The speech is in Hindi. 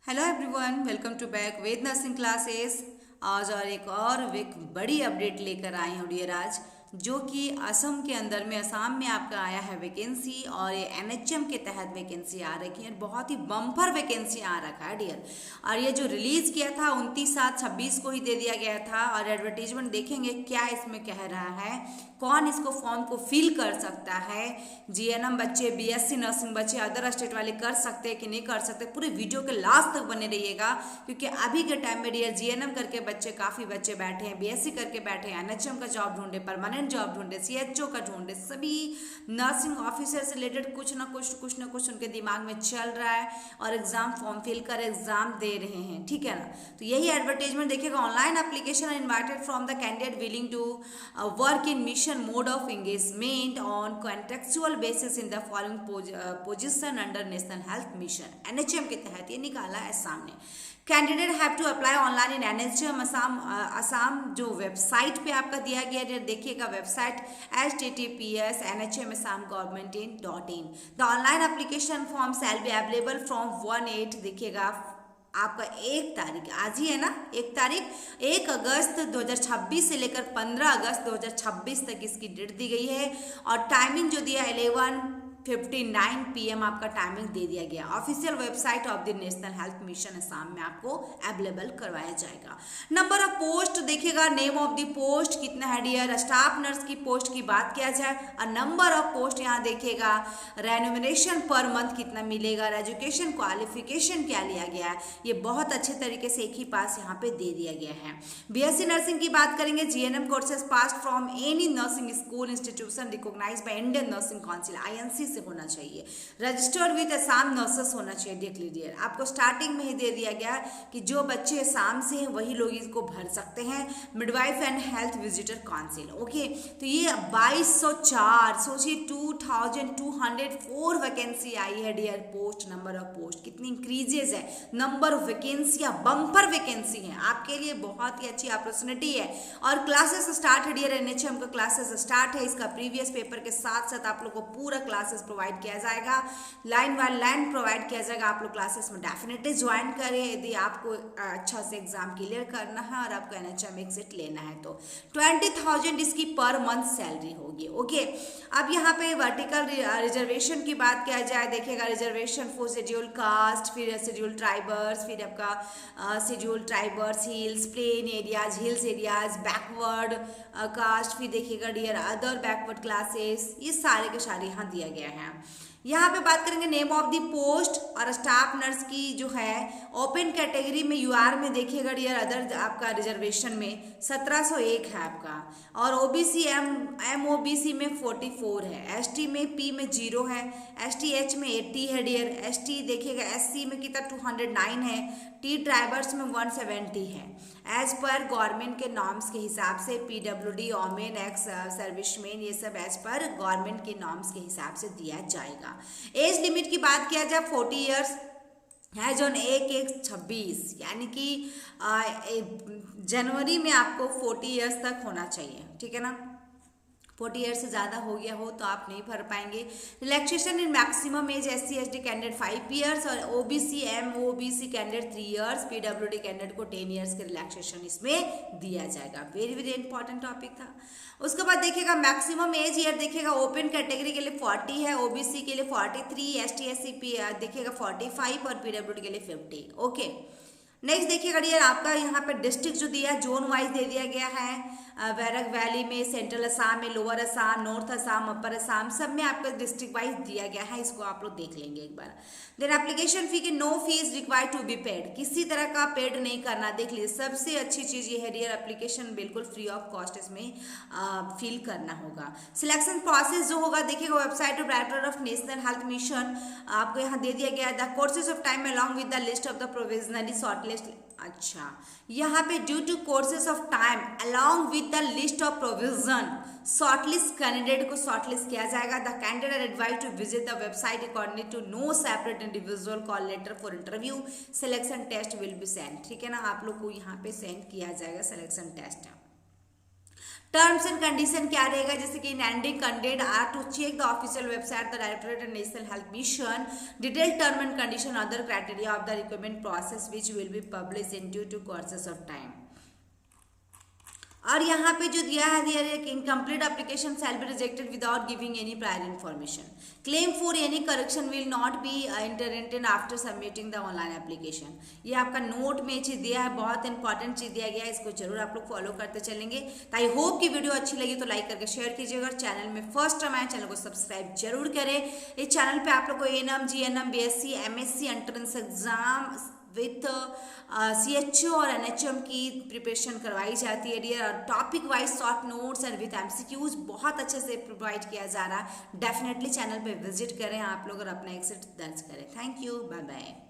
Hello everyone, welcome to back Ved nursing classes. आज और एक बड़ी अपडेट लेकर आए हैं डियर आज, जो कि असम के अंदर में असम में आपका आया है वैकेंसी और ये एनएचएम के तहत वैकेंसी आ रखी है। बहुत ही बम्पर वैकेंसी आ रखा है डियर। और ये जो रिलीज किया था 29/7/26 को ही दे दिया गया था। और एडवर्टीजमेंट देखेंगे क्या इसमें कह रहा है, कौन इसको फॉर्म को फिल कर सकता है। जीएनएम बच्चे, बीएससी नर्सिंग बच्चे, अदर स्टेट वाले कर सकते हैं कि नहीं कर सकते, पूरे वीडियो के लास्ट तक बने रहिएगा। क्योंकि अभी के टाइम में डियर जीएनएम करके बच्चे काफ़ी बच्चे बैठे हैं, बीएससी करके बैठे हैं, एनएचएम का जॉब ढूंढे, परमानेंट जॉब ढूंढे, सीएचओ का ढूंढे, सभी नर्सिंग ऑफिसर से रिलेटेड कुछ ना कुछ उनके दिमाग में चल रहा है और एग्जाम फॉर्म फिल कर एग्जाम दे रहे हैं। ठीक है ना, तो यही एडवर्टाइजमेंट देखिएगा। Online application invited from the candidate willing to work in mission mode of engagement on contractual basis in the following position under national health mission NHM के तहत ये निकाला है सामने। Candidate have to apply online in NHM Assam जो वेबसाइट पे आपका दिया गया है, देखिएगा website https nhmassam.government.in। The online application form shall be available from 1/8, देखिएगा आपका 1 तारीख आज ही है ना, 1 अगस्त 2026 से लेकर 15 अगस्त 2026 तक इसकी डेट दी गई है। और टाइमिंग जो दिया 11:59 PM आपका टाइमिंग दे दिया गया। Official website of the national health mission Assam में आपको अवेलेबल करवाया जाएगा। नंबर ऑफ पोस्ट देखिएगा, नेम ऑफ द पोस्ट कितना है डियर। स्टाफ नर्स की पोस्ट की बात किया जाए और नंबर ऑफ पोस्ट यहाँ देखिएगा। रेन्यूमरेशन पर मंथ कितना मिलेगा, एजुकेशन क्वालिफिकेशन क्या लिया गया है, ये बहुत अच्छे तरीके से एक ही पास यहाँ पे दे दिया गया है। बीएससी नर्सिंग की बात करेंगे, GNM courses pass from any nursing school institution recognised by Indian nursing council INC से होना चाहिए। रजिस्टर्ड विद असम नर्सेस होना चाहिए। देख लीजिए, आपको स्टार्टिंग में ही दे दिया गया कि जो बच्चे असम से हैं वही लोग इसको भर सकते हैं। Midwife and health visitor council, okay. तो ये 2204, सोचिए 2204 वैकेंसी आई है dear. Post, number of post कितनी इंक्रीजेज है, नंबर ऑफ वैकेंसियां बम्पर वैकेंसी है, आपके लिए बहुत ही अच्छी अपॉर्चुनिटी है। और क्लासेस स्टार्ट है डियर, एनएचएम का क्लासेस स्टार्ट है। इसका प्रीवियस पेपर के साथ साथ आप लोग को पूरा क्लासेस प्रोवाइड किया जाएगा, लाइन बाय लाइन प्रोवाइड किया जाएगा। आप लोग क्लासेस में डेफिनेटली ज्वाइन करें यदि आपको अच्छा से एग्जाम क्लियर करना है और आपको एनएचएम एग्जिट लेना है तो 20,000 इसकी पर मंथ सैलरी होगी, ओके। अब यहाँ पे वर्टिकल रिजर्वेशन की बात किया जाए, देखिएगा रिजर्वेशन फॉर शेड्यूल कास्ट, फिर शेड्यूल ट्राइबर्स, फिर आपका schedule tribes, hills, plain areas, hills areas, backward caste, फिर देखिएगा डियर अदर बैकवर्ड क्लासेस, ये सारे के सारे यहाँ दिया गया है। यहाँ पे बात करेंगे नेम ऑफ द पोस्ट और स्टाफ नर्स की जो है ओपन कैटेगरी में यूआर में देखिएगा डियर अदर आपका रिजर्वेशन में 1701 है आपका। और ओबीसी एमओबीसी में 44 है, एसटी में पी में 0 है, एसटीएच में 80 है डियर, एसटी देखिएगा एससी में कितना 209 है, टी ट्राइबर्स में 170 है। एज पर गवर्नमेंट के नॉर्म्स के हिसाब से पीडब्ल्यूडी, ओमेन, एक्स सर्विसमैन, ये सब एज पर गवर्नमेंट के नॉर्म्स के हिसाब से दिया जाएगा। एज लिमिट की बात किया जाए 40 ईयर्स है, जो 1/1/26 यानी कि जनवरी में आपको 40 ईयर्स तक होना चाहिए। ठीक है ना, 40 ईयर से ज़्यादा हो गया हो तो आप नहीं भर पाएंगे। Relaxation in maximum age SC ST candidate 5 years और OBC MOBC candidate 3 years, PWD candidate को 10 ईयर्स के रिलैक्सेशन इसमें दिया जाएगा। वेरी वेरी इंपॉर्टेंट टॉपिक था। उसके बाद देखिएगा मैक्सिमम एज ईयर देखिएगा ओपन कैटेगरी के लिए 40 है, ओबीसी के लिए 43, एसटी एससी देखिएगा 45 और पीडब्ल्यूडी के लिए 50, ओके। नेक्स्ट देखिएगा डियर आपका यहाँ पे डिस्ट्रिक्ट जो दिया है जोन वाइज दे दिया गया है। बैरक वैली में, सेंट्रल असम में, लोअर असम, नॉर्थ असम, अपर असम, सब में आपका डिस्ट्रिक्ट वाइज दिया गया है। इसको आप लोग देख लेंगे एक बार। देन एप्लीकेशन फी की no fees required to be paid, किसी तरह का पेड नहीं करना। देख लीजिए सबसे अच्छी चीज़ ये है डियर, एप्लीकेशन बिल्कुल फ्री ऑफ कॉस्ट इसमें फिल करना होगा। सिलेक्शन प्रोसेस जो होगा देखिएगा website of director of national health mission आपको यहाँ दे दिया गया है। The courses of time along with the list of the provisionally shortlist, अच्छा यहाँ पे due to courses of time along with the list of provision shortlist candidate को शॉर्टलिस्ट किया जाएगा। The candidate advise to visit the website according to no separate individual call letter for interview, selection test will be send. ठीक है ना, आप लोग को यहाँ पे सेंड किया जाएगा selection test. Terms and condition क्या रहेगा, जैसे कि in ending content are to check the official website the directorate and national health mission detail term and condition other criteria of the requirement process which will be publish in due to courses of time. और यहाँ पे जो दिया है incomplete application shall be rejected without giving any prior information. Claim for any correction will not be entertain after submitting the online application. ये आपका नोट में चीज दिया है, बहुत इंपॉर्टेंट चीज दिया गया है, इसको जरूर आप लोग फॉलो करते चलेंगे। तो आई होप कि वीडियो अच्छी लगी तो लाइक करके शेयर कीजिएगा। और चैनल में फर्स्ट टाइम आए चैनल को सब्सक्राइब जरूर करें। इस चैनल पे आप लोग को ANM, GNM, BSc, MSc entrance exam with CHO और NHM की प्रिपरेशन करवाई जाती है डियर। और topic wise short notes and with MCQs बहुत अच्छे से प्रोवाइड किया जा रहा है। डेफिनेटली चैनल पे विजिट करें आप लोग और अपना एक्सेट दर्ज करें। Thank you, bye bye.